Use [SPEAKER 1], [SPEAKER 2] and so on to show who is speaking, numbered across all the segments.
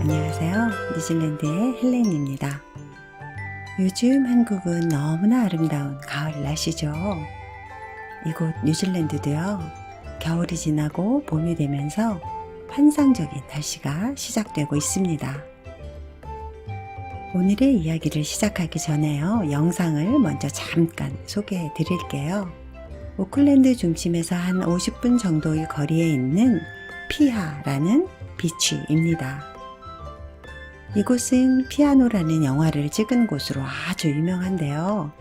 [SPEAKER 1] 안녕하세요. 뉴질랜드의 헬렌입니다. 요즘 한국은 너무나 아름다운 가을 날씨죠. 이곳 뉴질랜드도요. 겨울이 지나고 봄이 되면서 환상적인 날씨가 시작되고 있습니다. 오늘의 이야기를 시작하기 전에요. 영상을 먼저 잠깐 소개해 드릴게요. 오클랜드 중심에서 한 50분 정도의 거리에 있는 피하라는 비치입니다. 이곳은 피아노라는 영화를 찍은 곳으로 아주 유명한데요.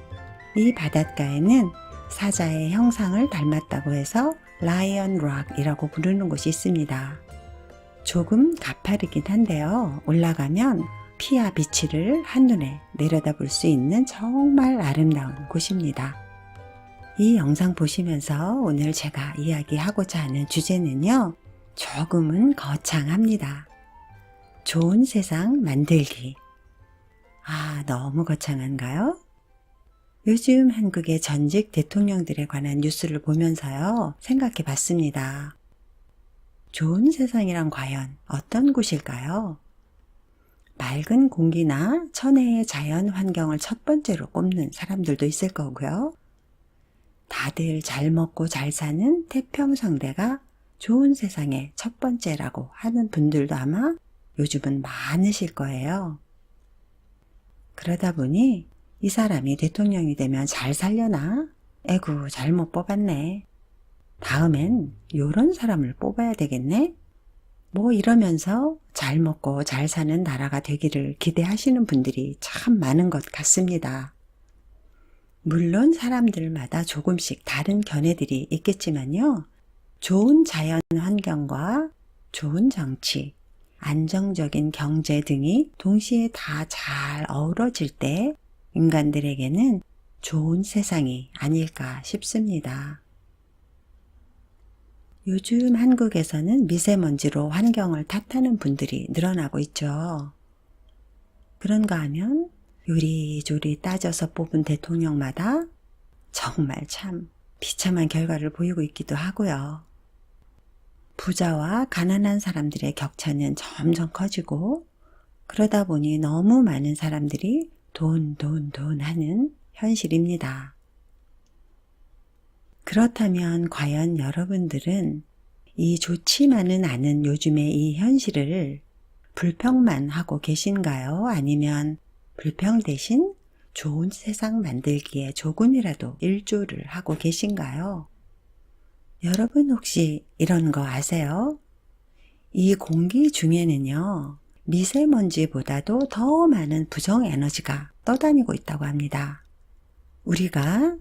[SPEAKER 1] 이 바닷가에는 사자의 형상을 닮았다고 해서 라이언 락이라고 부르는 곳이 있습니다. 조금 가파르긴 한데요. 올라가면 피아 비치를 한눈에 내려다볼 수 있는 정말 아름다운 곳입니다. 이 영상 보시면서 오늘 제가 이야기하고자 하는 주제는요. 조금은 거창합니다. 좋은 세상 만들기. 너무 거창한가요? 요즘 한국의 전직 대통령들에 관한 뉴스를 보면서요, 생각해 봤습니다. 좋은 세상이란 과연 어떤 곳일까요? 맑은 공기나 천혜의 자연 환경을 첫 번째로 꼽는 사람들도 있을 거고요. 다들 잘 먹고 잘 사는 태평성대가 좋은 세상의 첫 번째라고 하는 분들도 아마 요즘은 많으실 거예요. 그러다 보니 이 사람이 대통령이 되면 잘 살려나? 에구, 잘못 뽑았네. 다음엔 요런 사람을 뽑아야 되겠네? 이러면서 잘 먹고 잘 사는 나라가 되기를 기대하시는 분들이 참 많은 것 같습니다. 물론 사람들마다 조금씩 다른 견해들이 있겠지만요. 좋은 자연 환경과 좋은 정치, 안정적인 경제 등이 동시에 다 잘 어우러질 때 인간들에게는 좋은 세상이 아닐까 싶습니다. 요즘 한국에서는 미세먼지로 환경을 탓하는 분들이 늘어나고 있죠. 그런가 하면 요리조리 따져서 뽑은 대통령마다 정말 참 비참한 결과를 보이고 있기도 하고요. 부자와 가난한 사람들의 격차는 점점 커지고 그러다 보니 너무 많은 사람들이 돈 하는 현실입니다. 그렇다면 과연 여러분들은 이 좋지만은 않은 요즘의 이 현실을 불평만 하고 계신가요? 아니면 불평 대신 좋은 세상 만들기에 조금이라도 일조를 하고 계신가요? 여러분 혹시 이런 거 아세요? 이 공기 중에는요, 미세먼지보다도 더 많은 부정에너지가 떠다니고 있다고 합니다. 우리가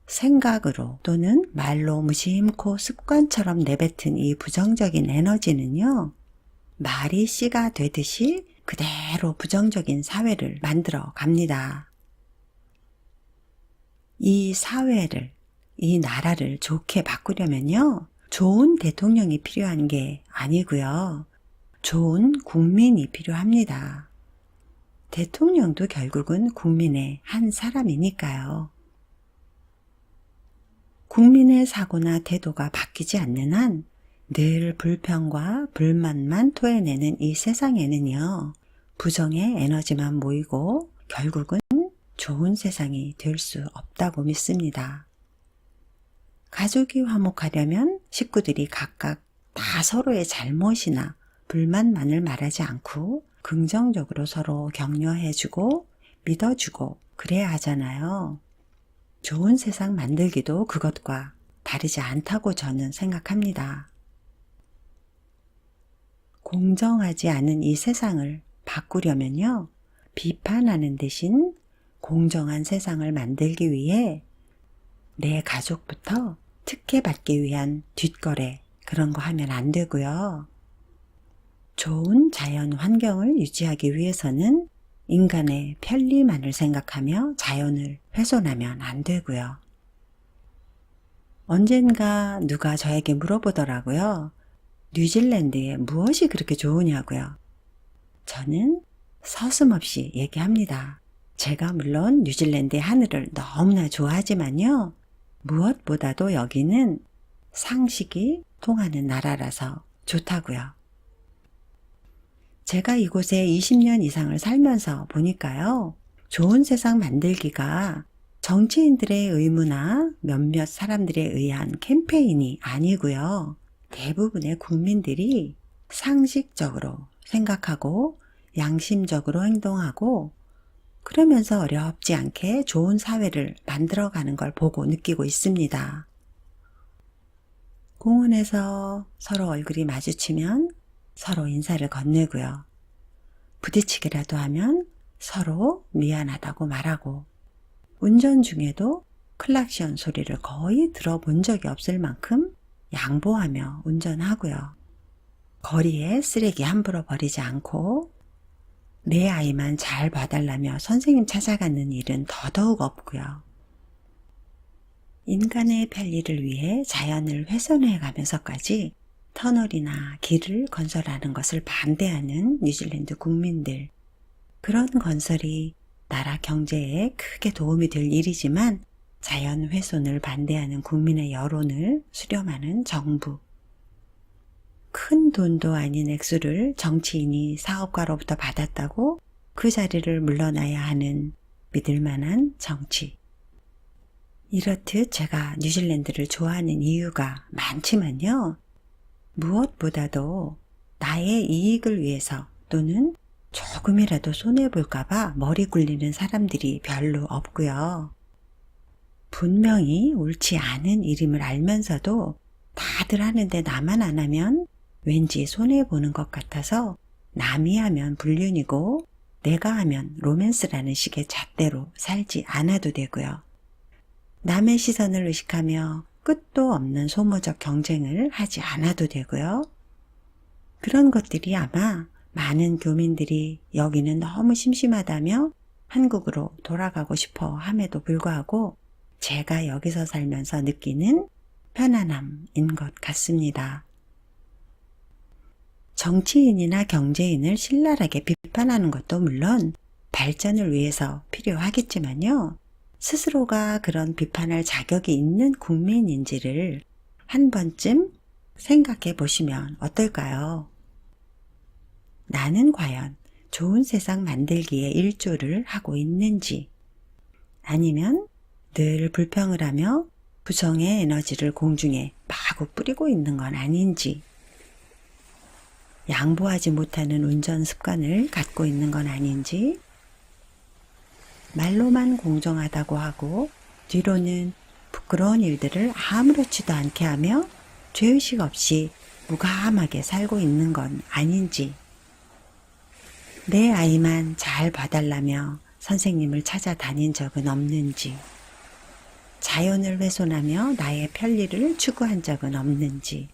[SPEAKER 1] 생각으로 또는 말로 무심코 습관처럼 내뱉은 이 부정적인 에너지는요, 말이 씨가 되듯이 그대로 부정적인 사회를 만들어 갑니다. 이 사회를, 이 나라를 좋게 바꾸려면요, 좋은 대통령이 필요한 게 아니고요. 좋은 국민이 필요합니다. 대통령도 결국은 국민의 한 사람이니까요. 국민의 사고나 태도가 바뀌지 않는 한 늘 불평과 불만만 토해내는 이 세상에는요, 부정의 에너지만 모이고 결국은 좋은 세상이 될 수 없다고 믿습니다. 가족이 화목하려면 식구들이 각각 다 서로의 잘못이나 불만만을 말하지 않고 긍정적으로 서로 격려해주고 믿어주고 그래야 하잖아요. 좋은 세상 만들기도 그것과 다르지 않다고 저는 생각합니다. 공정하지 않은 이 세상을 바꾸려면요, 비판하는 대신 공정한 세상을 만들기 위해 내 가족부터 특혜받기 위한 뒷거래 그런 거 하면 안 되고요. 좋은 자연 환경을 유지하기 위해서는 인간의 편리만을 생각하며 자연을 훼손하면 안 되고요. 언젠가 누가 저에게 물어보더라고요. 뉴질랜드에 무엇이 그렇게 좋으냐고요. 저는 서슴없이 얘기합니다. 제가 물론 뉴질랜드의 하늘을 너무나 좋아하지만요. 무엇보다도 여기는 상식이 통하는 나라라서 좋다고요. 제가 이곳에 20년 이상을 살면서 보니까요. 좋은 세상 만들기가 정치인들의 의무나 몇몇 사람들에 의한 캠페인이 아니고요. 대부분의 국민들이 상식적으로 생각하고 양심적으로 행동하고 그러면서 어렵지 않게 좋은 사회를 만들어가는 걸 보고 느끼고 있습니다. 공원에서 서로 얼굴이 마주치면 서로 인사를 건네고요. 부딪히기라도 하면 서로 미안하다고 말하고 운전 중에도 클락션 소리를 거의 들어본 적이 없을 만큼 양보하며 운전하고요. 거리에 쓰레기 함부로 버리지 않고 내 아이만 잘 봐달라며 선생님 찾아가는 일은 더더욱 없고요. 인간의 편리를 위해 자연을 훼손해 가면서까지 터널이나 길을 건설하는 것을 반대하는 뉴질랜드 국민들. 그런 건설이 나라 경제에 크게 도움이 될 일이지만 자연 훼손을 반대하는 국민의 여론을 수렴하는 정부. 큰 돈도 아닌 액수를 정치인이 사업가로부터 받았다고 그 자리를 물러나야 하는 믿을 만한 정치. 이렇듯 제가 뉴질랜드를 좋아하는 이유가 많지만요. 무엇보다도 나의 이익을 위해서 또는 조금이라도 손해볼까봐 머리 굴리는 사람들이 별로 없고요. 분명히 옳지 않은 일임을 알면서도 다들 하는데 나만 안 하면 왠지 손해보는 것 같아서 남이 하면 불륜이고 내가 하면 로맨스라는 식의 잣대로 살지 않아도 되고요. 남의 시선을 의식하며 끝도 없는 소모적 경쟁을 하지 않아도 되고요. 그런 것들이 아마 많은 교민들이 여기는 너무 심심하다며 한국으로 돌아가고 싶어 함에도 불구하고 제가 여기서 살면서 느끼는 편안함인 것 같습니다. 정치인이나 경제인을 신랄하게 비판하는 것도 물론 발전을 위해서 필요하겠지만요. 스스로가 그런 비판할 자격이 있는 국민인지를 한 번쯤 생각해 보시면 어떨까요? 나는 과연 좋은 세상 만들기에 일조를 하고 있는지, 아니면 늘 불평을 하며 부정의 에너지를 공중에 마구 뿌리고 있는 건 아닌지, 양보하지 못하는 운전 습관을 갖고 있는 건 아닌지, 말로만 공정하다고 하고 뒤로는 부끄러운 일들을 아무렇지도 않게 하며 죄의식 없이 무감하게 살고 있는 건 아닌지, 내 아이만 잘 봐달라며 선생님을 찾아다닌 적은 없는지, 자연을 훼손하며 나의 편리를 추구한 적은 없는지,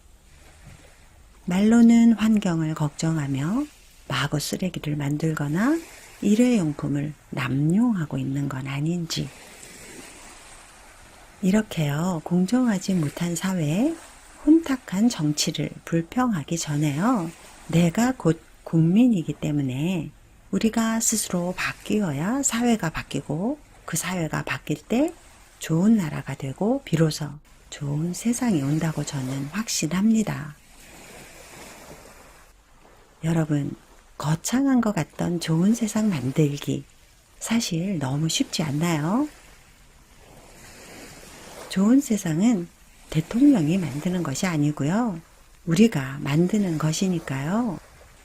[SPEAKER 1] 말로는 환경을 걱정하며 마구 쓰레기를 만들거나 일회용품을 남용하고 있는 건 아닌지. 이렇게요, 공정하지 못한 사회에 혼탁한 정치를 불평하기 전에요, 내가 곧 국민이기 때문에 우리가 스스로 바뀌어야 사회가 바뀌고 그 사회가 바뀔 때 좋은 나라가 되고 비로소 좋은 세상이 온다고 저는 확신합니다. 여러분, 거창한 것 같던 좋은 세상 만들기 사실 너무 쉽지 않나요? 좋은 세상은 대통령이 만드는 것이 아니고요. 우리가 만드는 것이니까요.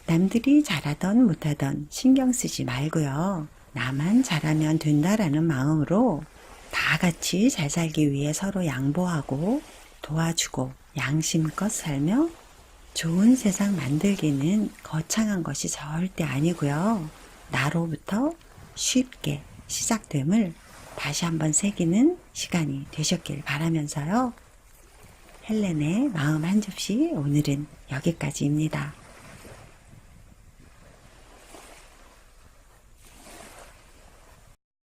[SPEAKER 1] 남들이 잘하던 못하던 신경 쓰지 말고요. 나만 잘하면 된다라는 마음으로 다 같이 잘 살기 위해 서로 양보하고 도와주고 양심껏 살며 좋은 세상 만들기는 거창한 것이 절대 아니고요. 나로부터 쉽게 시작됨을 다시 한번 새기는 시간이 되셨길 바라면서요. 헬렌의 마음 한 접시 오늘은 여기까지입니다.